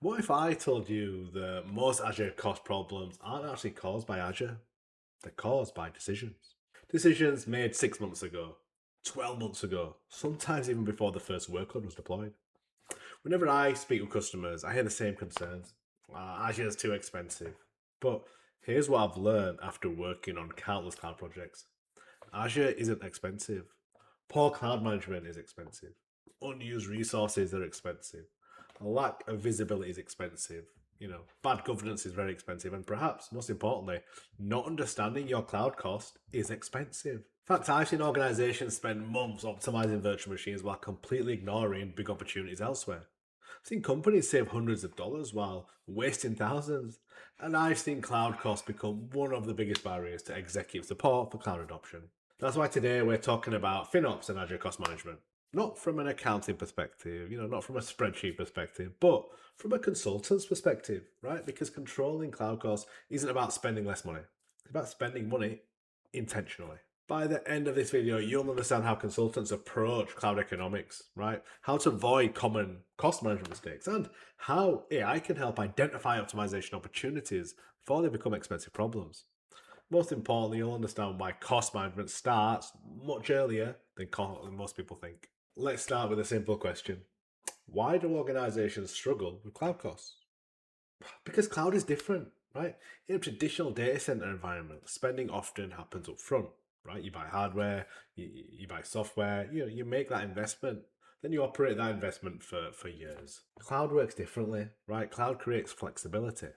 What if I told you that most Azure cost problems aren't actually caused by Azure? They're caused by decisions. Decisions made 6 months ago, 12 months ago, sometimes even before the first workload was deployed. Whenever I speak with customers, I hear the same concerns. Azure is too expensive. But here's what I've learned after working on countless cloud projects. Azure isn't expensive. Poor cloud management is expensive. Unused resources are expensive. A lack of visibility is expensive. Bad governance is very expensive. And perhaps, most importantly, not understanding your cloud cost is expensive. In fact, I've seen organizations spend months optimizing virtual machines while completely ignoring big opportunities elsewhere. I've seen companies save hundreds of dollars while wasting thousands. And I've seen cloud costs become one of the biggest barriers to executive support for cloud adoption. That's why today we're talking about FinOps and Azure cost management. Not from an accounting perspective, not from a spreadsheet perspective, but from a consultant's perspective, right? Because controlling cloud costs isn't about spending less money. It's about spending money intentionally. By the end of this video, you'll understand how consultants approach cloud economics, right? How to avoid common cost management mistakes, and how AI can help identify optimization opportunities before they become expensive problems. Most importantly, you'll understand why cost management starts much earlier than most people think. Let's start with a simple question. Why do organizations struggle with cloud costs? Because cloud is different, right? In a traditional data center environment, spending often happens up front, right? You buy hardware, you buy software, you make that investment, then you operate that investment for years. Cloud works differently, right? Cloud creates flexibility.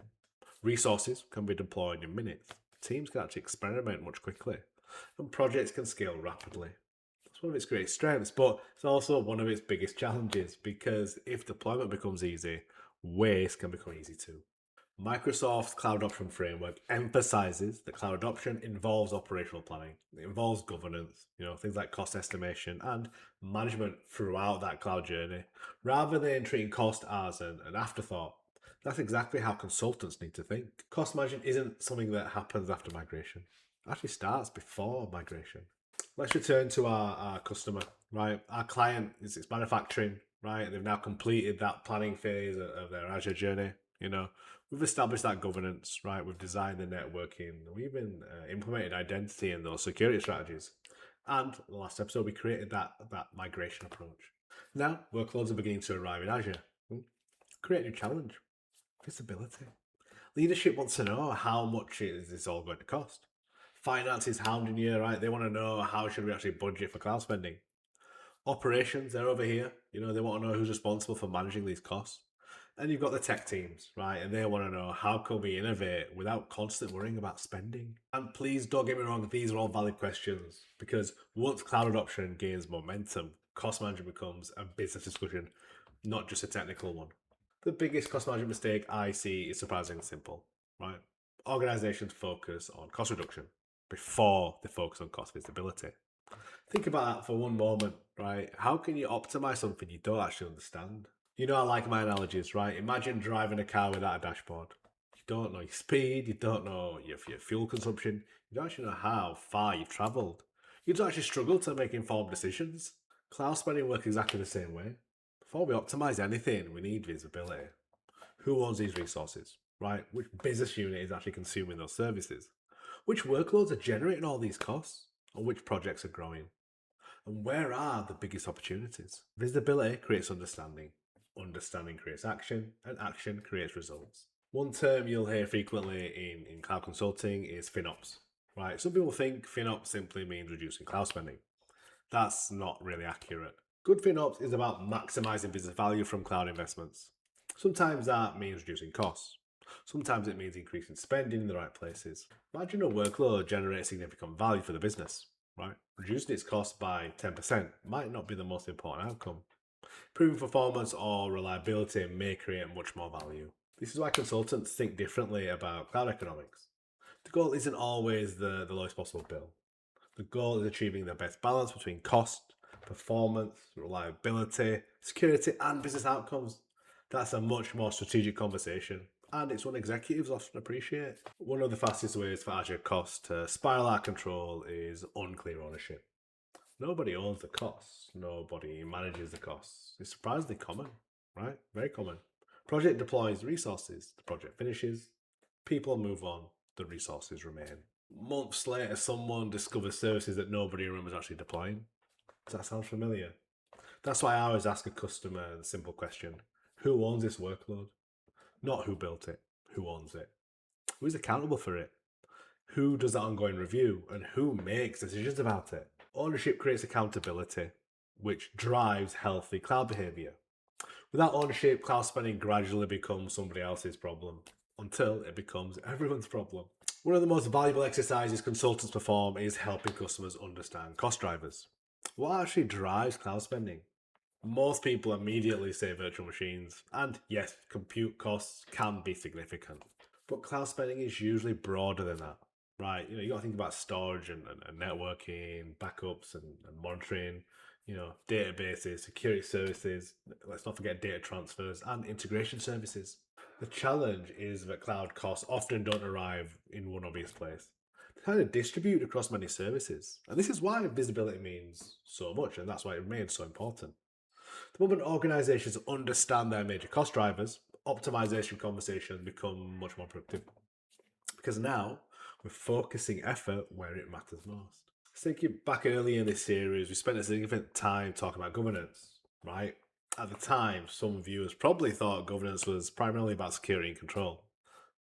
Resources can be deployed in minutes. Teams can actually experiment much quickly, and projects can scale rapidly. It's one of its greatest strengths, but it's also one of its biggest challenges because if deployment becomes easy, waste can become easy too. Microsoft's Cloud Adoption Framework emphasizes that cloud adoption involves operational planning. It involves governance, things like cost estimation and management throughout that cloud journey, rather than treating cost as an afterthought. That's exactly how consultants need to think. Cost management isn't something that happens after migration. It actually starts before migration. Let's return to our customer, right? Our client is it's manufacturing, right? They've now completed that planning phase of their Azure journey. We've established that governance, right? We've designed the networking. We've even implemented identity in those security strategies. And the last episode, we created that migration approach. Now, workloads are beginning to arrive in Azure. Create a new challenge. Visibility. Leadership wants to know how much is this all going to cost. Finance is hounding you, right? They want to know how should we actually budget for cloud spending. Operations, they're over here. They want to know who's responsible for managing these costs. And you've got the tech teams, right? And they want to know how can we innovate without constant worrying about spending. And please don't get me wrong, these are all valid questions because once cloud adoption gains momentum, cost management becomes a business discussion, not just a technical one. The biggest cost management mistake I see is surprisingly simple, right? Organizations focus on cost reduction before they focus on cost visibility. Think about that for one moment, right? How can you optimize something you don't actually understand? I like my analogies, right? Imagine driving a car without a dashboard. You don't know your speed, you don't know your fuel consumption, you don't actually know how far you've traveled. You'd actually struggle to make informed decisions. Cloud spending works exactly the same way. Before we optimize anything, we need visibility. Who owns these resources, right? Which business unit is actually consuming those services? Which workloads are generating all these costs? Or which projects are growing? And where are the biggest opportunities? Visibility creates understanding. Understanding creates action, and action creates results. One term you'll hear frequently in cloud consulting is FinOps, right? Some people think FinOps simply means reducing cloud spending. That's not really accurate. Good FinOps is about maximizing business value from cloud investments. Sometimes that means reducing costs. Sometimes it means increasing spending in the right places. Imagine a workload generates significant value for the business, right? Reducing its cost by 10% might not be the most important outcome. Improving performance or reliability may create much more value. This is why consultants think differently about cloud economics. The goal isn't always the lowest possible bill. The goal is achieving the best balance between cost, performance, reliability, security, and business outcomes. That's a much more strategic conversation, and it's one executives often appreciate. One of the fastest ways for Azure costs to spiral out of control is unclear ownership. Nobody owns the costs, nobody manages the costs. It's surprisingly common, right? Very common. Project deploys resources, the project finishes, people move on, the resources remain. Months later, someone discovers services that nobody remembers actually deploying. Does that sound familiar? That's why I always ask a customer the simple question: who owns this workload? Not who built it, who owns it? Who's accountable for it? Who does that ongoing review? And who makes decisions about it? Ownership creates accountability, which drives healthy cloud behavior. Without ownership, cloud spending gradually becomes somebody else's problem until it becomes everyone's problem. One of the most valuable exercises consultants perform is helping customers understand cost drivers. What actually drives cloud spending? Most people immediately say virtual machines, and yes, compute costs can be significant. But cloud spending is usually broader than that, right? You got to think about storage and networking, backups and monitoring, databases, security services. Let's not forget data transfers and integration services. The challenge is that cloud costs often don't arrive in one obvious place. They kind of distribute across many services. And this is why visibility means so much, and that's why it remains so important. The moment organizations understand their major cost drivers, optimization conversations become much more productive. Because now we're focusing effort where it matters most. Thinking back early in this series, we spent a significant time talking about governance, right? At the time, some viewers probably thought governance was primarily about security and control.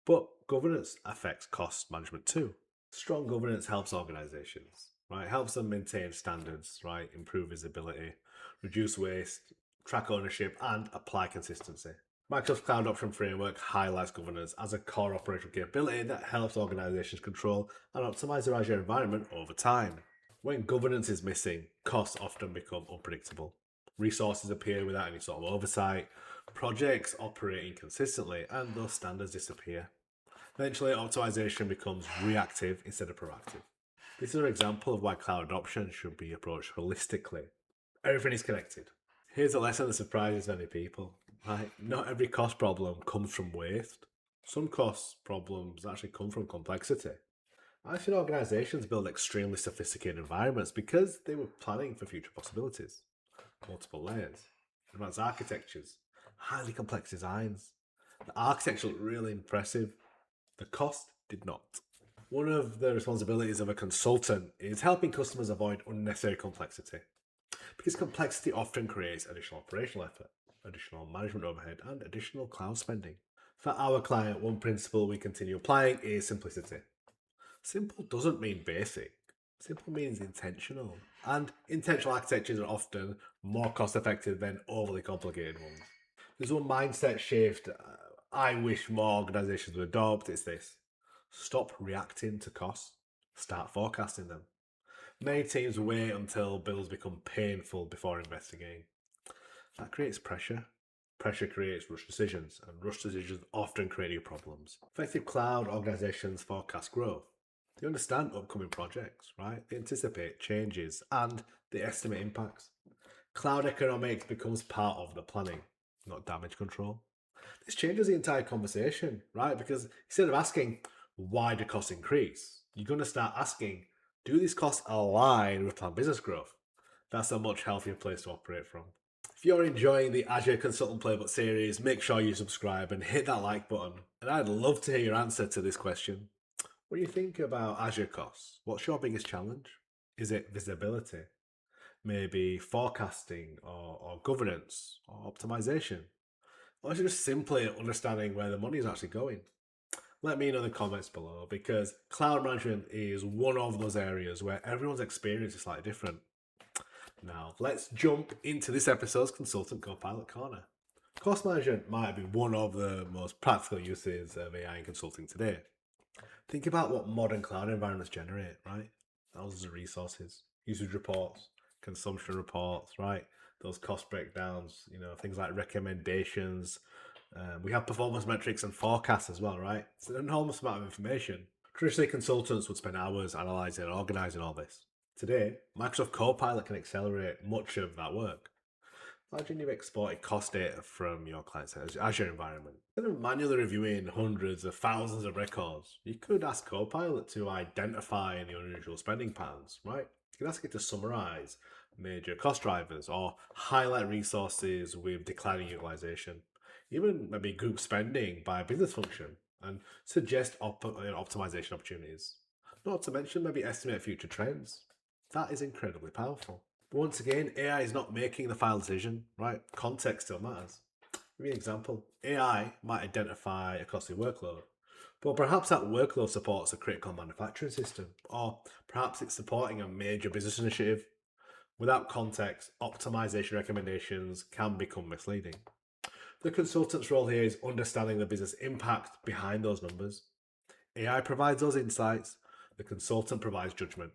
But governance affects cost management too. Strong governance helps organizations, right? Helps them maintain standards, right? Improve visibility, reduce waste, track ownership, and apply consistency. Microsoft's Cloud Option Framework highlights governance as a core operational capability that helps organizations control and optimize their Azure environment over time. When governance is missing, costs often become unpredictable. Resources appear without any sort of oversight, projects operate inconsistently, and those standards disappear. Eventually, optimization becomes reactive instead of proactive. This is an example of why cloud adoption should be approached holistically. Everything is connected. Here's a lesson that surprises many people. Right? Not every cost problem comes from waste. Some cost problems actually come from complexity. I've seen organizations build extremely sophisticated environments because they were planning for future possibilities. Multiple layers, advanced architectures, highly complex designs. The architecture looked really impressive. The cost did not. One of the responsibilities of a consultant is helping customers avoid unnecessary complexity, because complexity often creates additional operational effort, additional management overhead, and additional cloud spending. For our client, one principle we continue applying is simplicity. Simple doesn't mean basic. Simple means intentional. And intentional architectures are often more cost effective than overly complicated ones. There's one mindset shift I wish more organizations would adopt. It's this: stop reacting to costs, start forecasting them. Many teams wait until bills become painful before investigating. That creates pressure. Pressure creates rushed decisions, and rushed decisions often create new problems. Effective cloud organizations forecast growth. They understand upcoming projects, right? They anticipate changes and they estimate impacts. Cloud economics becomes part of the planning, not damage control. This changes the entire conversation, right? Because instead of asking, why do costs increase? You're going to start asking, do these costs align with planned business growth? That's a much healthier place to operate from. If you're enjoying the Azure Consultant Playbook series, make sure you subscribe and hit that like button. And I'd love to hear your answer to this question. What do you think about Azure costs? What's your biggest challenge? Is it visibility? Maybe forecasting or governance or optimization? Or is it just simply understanding where the money is actually going? Let me know in the comments below, because cloud management is one of those areas where everyone's experience is slightly different. Now, let's jump into this episode's Consultant Copilot Corner. Cost management might be one of the most practical uses of AI in consulting today. Think about what modern cloud environments generate, right? Thousands of resources, usage reports, consumption reports, right? Those cost breakdowns, things like recommendations. We have performance metrics and forecasts as well, right? It's an enormous amount of information. Traditionally, consultants would spend hours analyzing and organizing all this. Today, Microsoft Copilot can accelerate much of that work. Imagine you've exported cost data from your client's Azure environment. Instead of manually reviewing hundreds of thousands of records, you could ask Copilot to identify any unusual spending patterns, right? You could ask it to summarize major cost drivers or highlight resources with declining utilization. even maybe group spending by business function, and suggest optimization opportunities. Not to mention maybe estimate future trends. That is incredibly powerful. But once again, AI is not making the final decision, right? Context still matters. Give me an example. AI might identify a costly workload, but perhaps that workload supports a critical manufacturing system, or perhaps it's supporting a major business initiative. Without context, optimization recommendations can become misleading. The consultant's role here is understanding the business impact behind those numbers. AI provides those insights, the consultant provides judgment.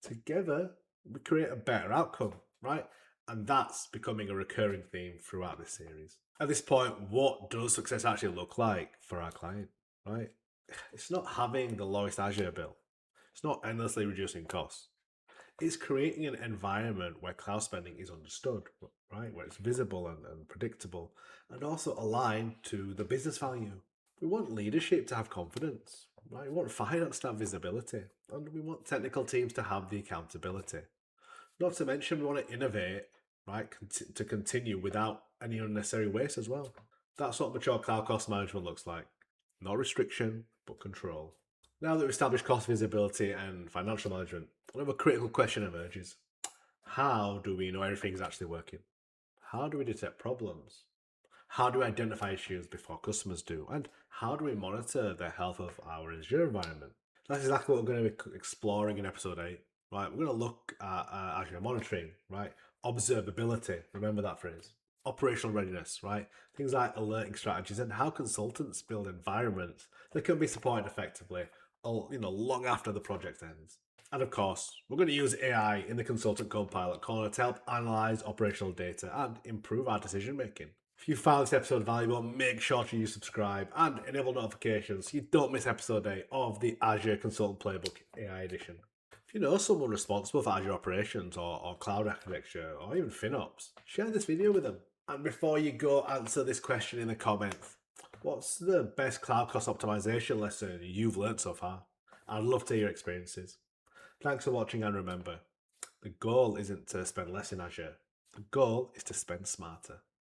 Together, we create a better outcome, right? And that's becoming a recurring theme throughout this series. At this point, what does success actually look like for our client, right? It's not having the lowest Azure bill, it's not endlessly reducing costs. It's creating an environment where cloud spending is understood, right? Where it's visible and predictable, and also aligned to the business value. We want leadership to have confidence, right? We want finance to have visibility, and we want technical teams to have the accountability. Not to mention, we want to innovate, right, to continue without any unnecessary waste as well. That's what mature cloud cost management looks like. Not restriction, but control. Now that we've established cost visibility and financial management, another critical question emerges. How do we know everything's actually working? How do we detect problems? How do we identify issues before customers do? And how do we monitor the health of our Azure environment? That's exactly what we're going to be exploring in episode 8. Right, we're going to look at Azure monitoring, right? Observability, remember that phrase. Operational readiness, right? Things like alerting strategies and how consultants build environments that can be supported effectively, long after the project ends. And of course, we're going to use AI in the consultant Copilot corner to help analyze operational data and improve our decision making. If you found this episode valuable, make sure to subscribe and enable notifications so you don't miss episode 8 of the Azure Consultant Playbook AI Edition. If you know someone responsible for Azure operations or cloud architecture or even FinOps, share this video with them. And before you go, answer this question in the comments. What's the best cloud cost optimization lesson you've learned so far? I'd love to hear your experiences. Thanks for watching, and remember, the goal isn't to spend less in Azure. The goal is to spend smarter.